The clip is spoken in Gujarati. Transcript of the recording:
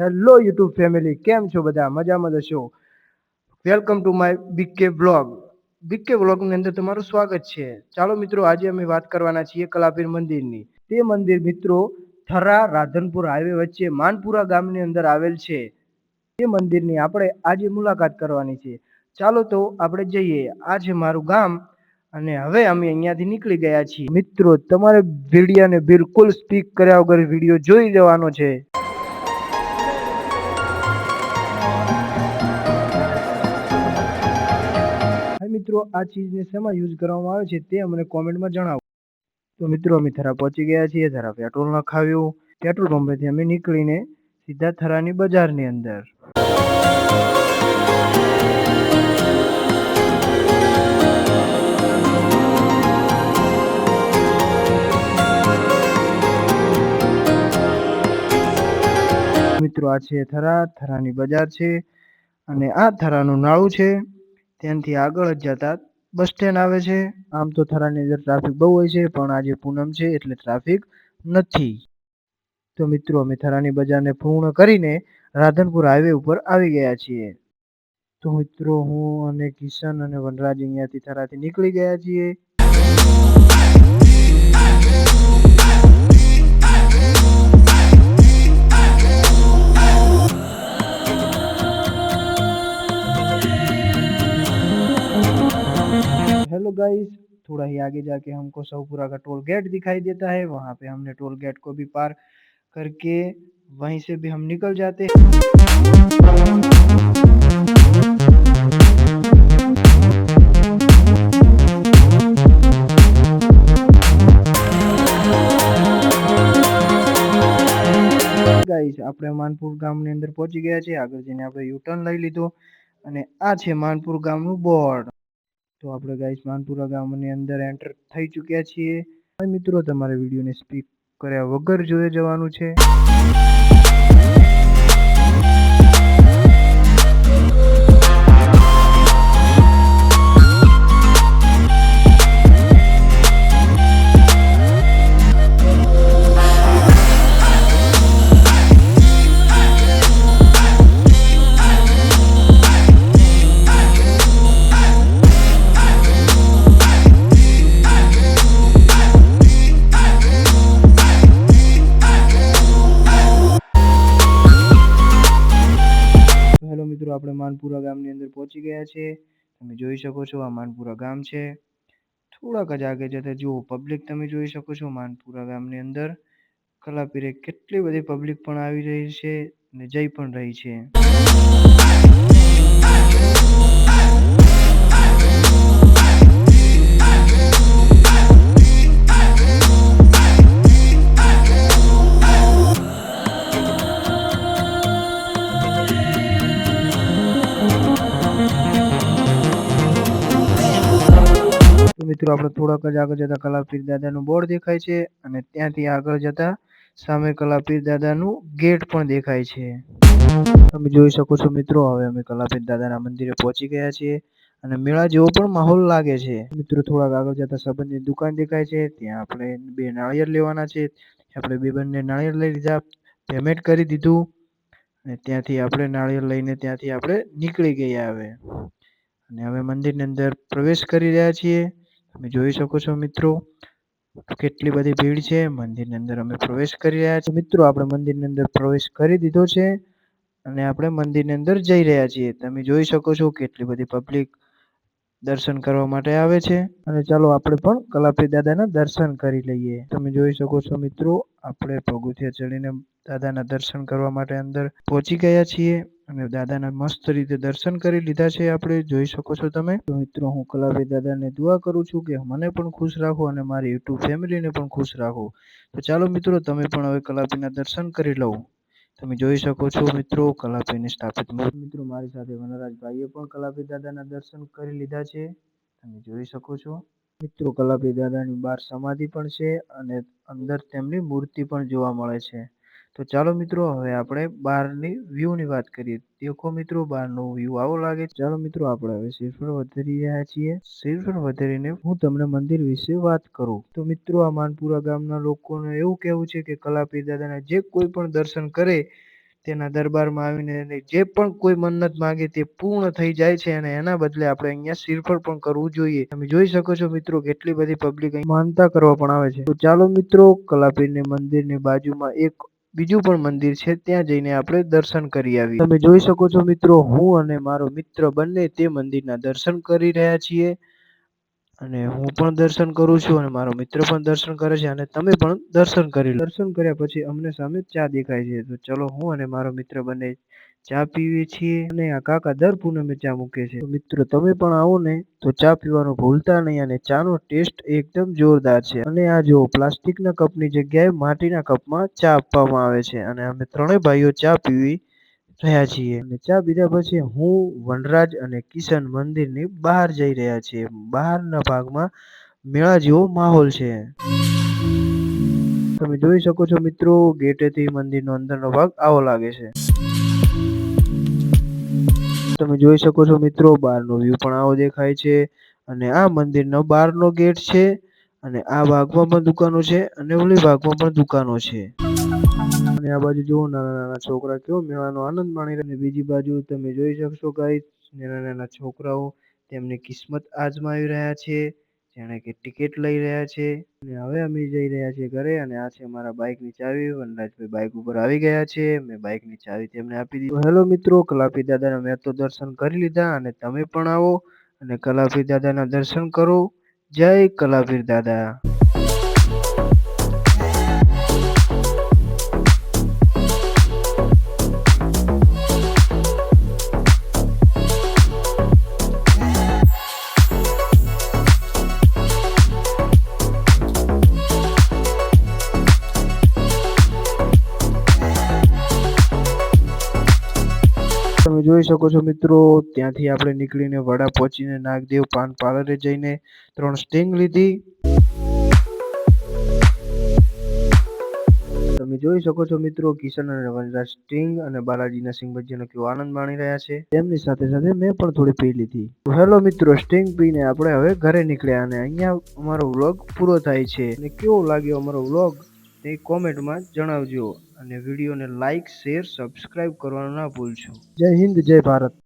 હેલો યુટ્યુબ ફેમિલી, કેમ છો બધા? મજામાં જશો? Welcome to my BK blog. BK બ્લોગની અંદર તમારું સ્વાગત છે. ચાલો મિત્રો, આજે અમે વાત કરવાના છીએ કલાપીર મંદિરની. તે મંદિર મિત્રો થરા રાધનપુર હાઈવે વચ્ચે માનપુરા ગામની અંદર આવેલ છે. તે મંદિરની આપણે આજે મુલાકાત કરવાની છે. ચાલો તો આપણે જઈએ. આ છે મારું ગામ અને હવે અમે અહીંયાથી નીકળી ગયા છીએ. મિત્રો, તમારે વિડીયોને બિલકુલ સ્પીક કર્યા વગર વિડીયો જોઈ લેવાનો છે. મિત્રો, આ ચીજને શેમાં યુઝ કરવામાં આવે છે તે અમને કોમેન્ટમાં જણાવો. તો મિત્રો, અમે થરા પહોંચી ગયા છીએ. થરા પેટ્રોલ નખાવ્યું. પેટ્રોલ પંપેથી અમે નીકળીને સીધા થરાની બજારની અંદર. મિત્રો, આ છે થરાની બજાર છે અને આ થરાનું નાળું છે. ત્યાંથી આગળ જ જતા બસ સ્ટેન્ડ આવે છે. આમ તો થરાની અંદર ટ્રાફિક બહુ હોય છે, પણ આજે પૂનમ છે એટલે ટ્રાફિક નથી. તો મિત્રો, અમે થરાની બજારને પૂર્ણ કરીને રાધનપુર હાઈવે ઉપર આવી ગયા છીએ. તો મિત્રો, હું અને કિશન અને વનરાજ અહીંયાથી થરાથી નીકળી ગયા છીએ. हेलो गाइस, थोड़ा ही आगे जाके हमको सौपुरा का टोल गेट दिखाई देता है। वहाँ पे हमने टोल गेट को भी पार करके वहीं से भी हम निकल जाते हैं। ગાઈસ, આપણે માનપુર ગામની અંદર પહોંચી ગયા છે. આગળ જઈને આપણે યુટર્ન લઈ લીધો અને આ છે માનપુર ગામનું બોર્ડ. તો આપણે ગાઈસ માનપુરા ગામની અંદર એન્ટર થઈ ચૂક્યા છીએ. હવે મિત્રો, તમારે વિડીયોને સ્પીક કર્યા વગર જોઈ જવાનું છે. મિત્રો, આપણે માનપુરા ગામની અંદર પહોંચી ગયા છે. તમે જોઈ શકો છો, આ માનપુરા ગામ છે. થોડાક જ આગળ જતા જુઓ પબ્લિક તમે જોઈ શકો છો. માનપુરા ગામની અંદર કલાપીરે કેટલી બધી પબ્લિક પણ આવી રહી છે અને જઈ પણ રહી છે. મિત્રો, આપણે થોડાક જ આગળ જતા કલાપીર દાદાનું બોર્ડ દેખાય છે અને ત્યાંથી આગળ જતા સામે કલાપીર દાદાનું ગેટ પણ દેખાય છે. તમે જોઈ શકો છો મિત્રો, હવે અમે કલાપીર દાદાના મંદિરે પહોંચી ગયા છીએ અને મેળા જેવો પણ માહોલ લાગે છે. મિત્રો, થોડાક આગળ જતા સંબંધની દુકાન દેખાય છે. ત્યાં આપણે 2 નાળિયેર લેવાના છે. આપણે બંને નાળિયેર લઈ લીધા, પેમેન્ટ કરી દીધું અને ત્યાંથી આપણે નાળિયેર લઈને ત્યાંથી આપણે નીકળી ગયા અને હવે મંદિરની અંદર પ્રવેશ કરી રહ્યા છીએ. તમે જોઈ શકો છો મિત્રો, કેટલી બધી ભીડ છે. મંદિરની અંદર અમે પ્રવેશ કરી રહ્યા છીએ. મિત્રો, આપણે મંદિરની અંદર પ્રવેશ કરી દીધો છે અને આપણે મંદિરની અંદર જઈ રહ્યા છીએ. તમે જોઈ શકો છો કેટલી બધી પબ્લિક દર્શન કરવા માટે આવે છે અને ચાલો આપણે પણ કલાપીર દાદાના દર્શન કરી લઈએ. તમે જોઈ શકો છો મિત્રો, આપણે પગથિયા ચડીને દાદાના દર્શન કરવા માટે અંદર પહોંચી ગયા છીએ અને દાદાના મસ્ત રીતે દર્શન કરી લીધા છે. આપણે જોઈ શકો છો તમે. તો મિત્રો, હું કલાપીર દાદાને દુઆ કરું છું કે મને પણ ખુશ રાખો અને મારી યુટ્યુબ ફેમિલીને પણ ખુશ રાખો. તો ચાલો મિત્રો, તમે પણ હવે કલાપીરના દર્શન કરી લો. તમે જોઈ શકો છો મિત્રો, કલાપીરની સ્થાપિત મૂર્તિ. મિત્રો, મારી સાથે વનરાજભાઈએ પણ કલાપીર દાદાના દર્શન કરી લીધા છે. તમે જોઈ શકો છો મિત્રો, કલાપીર દાદાની બહાર સમાધિ પણ છે અને અંદર તેમની મૂર્તિ પણ જોવા મળે છે. તો ચાલો મિત્રો, હવે આપણે બહારની વ્યૂની વાત કરીએ. દેખો મિત્રો, બહારનો વ્યૂ આવો લાગે. ચાલો મિત્રો, આપણે હવે શ્રીફળ વધારી રહ્યા છીએ. શ્રીફળ વધારીને હું તમને મંદિર વિશે વાત કરું. તો મિત્રો, આ માનપુરા ગામના લોકોને એવું કહેવું છે કે કલાપીર દાદાના જે કોઈ પણ દર્શન કરે તેના દરબારમાં આવીને જે પણ કોઈ મન્નત માંગે તે પૂર્ણ થઈ જાય છે અને એના બદલે આપણે અહીંયા શ્રીફળ પણ કરવું જોઈએ. તમે જોઈ શકો છો મિત્રો કેટલી બધી પબ્લિક અહીં માનતા કરવા પણ આવે છે. તો ચાલો મિત્રો કલાપીરની મંદિરની બાજુમાં એક બીજું પણ મંદિર છે, ત્યાં જઈને આપણે દર્શન કરી આવીએ. તમે જોઈ શકો છો મિત્રો હું અને મારો મિત્ર બંને તે મંદિરના દર્શન કરી રહ્યા છીએ અને હું પણ દર્શન કરું છું અને મારો મિત્ર પણ દર્શન કરે છે અને તમે પણ દર્શન કરી લો. દર્શન કર્યા પછી અમને સામે ચા દેખાય છે, તો ચલો હું અને મારો મિત્ર બંને ચા પીવીએ છીએ અને આ કાકા દર પૂનમે ચા મૂકે છે. તો મિત્રો તમે પણ આવો ને તો ચા પીવાનું ભૂલતા નહીં અને ચાનો ટેસ્ટ એકદમ જોરદાર છે. અને આ જો પ્લાસ્ટિકના કપની જગ્યાએ માટીના કપમાં ચા આપવામાં આવે છે અને અમે ત્રણેય ભાઈઓ ચા પીવી રહ્યા છીએ અને ચા પીધા પછી હું, વનરાજ અને કિશન મંદિરની બહાર જઈ રહ્યા છીએ. બહારના ભાગમાં મેળા જેવો માહોલ છે. તમે જોઈ શકો છો મિત્રો ગેટેથી મંદિરનો અંદરનો ભાગ આવો લાગે છે. તમે જોઈ શકો છો મિત્રો બહારનો વ્યૂ પણ આવો દેખાય છે અને આ મંદિરનો બહારનો ગેટ છે અને આ ભાગમાં પણ દુકાનો છે અને ઓલી ભાગમાં પણ દુકાનો છે. અને આ બાજુ જુઓ નાના નાના છોકરા કેવો મેળાનો આનંદ માણી રહ્યા છે. બીજી બાજુ તમે જોઈ શકશો ગાઈસ નાના નાના છોકરાઓ તેમની કિસ્મત આજમાવી રહ્યા છે, જાણે કે ટિકિટ લઈ રહ્યા છે. અને હવે અમે જઈ રહ્યા છીએ ઘરે અને આ છે મારા બાઇકની ચાવી. વનરાજભાઈ બાઇક ઉપર આવી ગયા છે. મેં બાઇકની ચાવી તેમને આપી દીધી. હેલો મિત્રો, કલાપી દાદાના મેં તો દર્શન કરી લીધા અને તમે પણ આવો અને કલાપીર દાદાના દર્શન કરો. જય કલાપીર દાદા. તમે જોઈ શકો છો મિત્રો ત્યાંથી આપણે નીકળીને વડા પહોંચીને નાગદેવ પાન પાર્લરે જઈને 3 સ્ટિંગ લીધી. તમે જોઈ શકો છો મિત્રો કિશન અને વનરાજ સ્ટિંગ અને બાલાજીના સિંગ ભજીયાનો કેવો આનંદ માણી રહ્યા છે. તેમની સાથે સાથે મેં પણ થોડી પી લીધી. તો હેલો મિત્રો, સ્ટિંગ પીને આપણે હવે ઘરે નીકળ્યા અને અહીંયા અમારો વ્લોગ પૂરો થાય છે. અને કેવો લાગ્યો અમારો વ્લોગ તે કોમેન્ટમાં જણાવજો અને વિડીયોને લાઈક, શેર, સબસ્ક્રાઇબ કરવાનું ના ભૂલશો. જય હિન્દ, જય ભારત.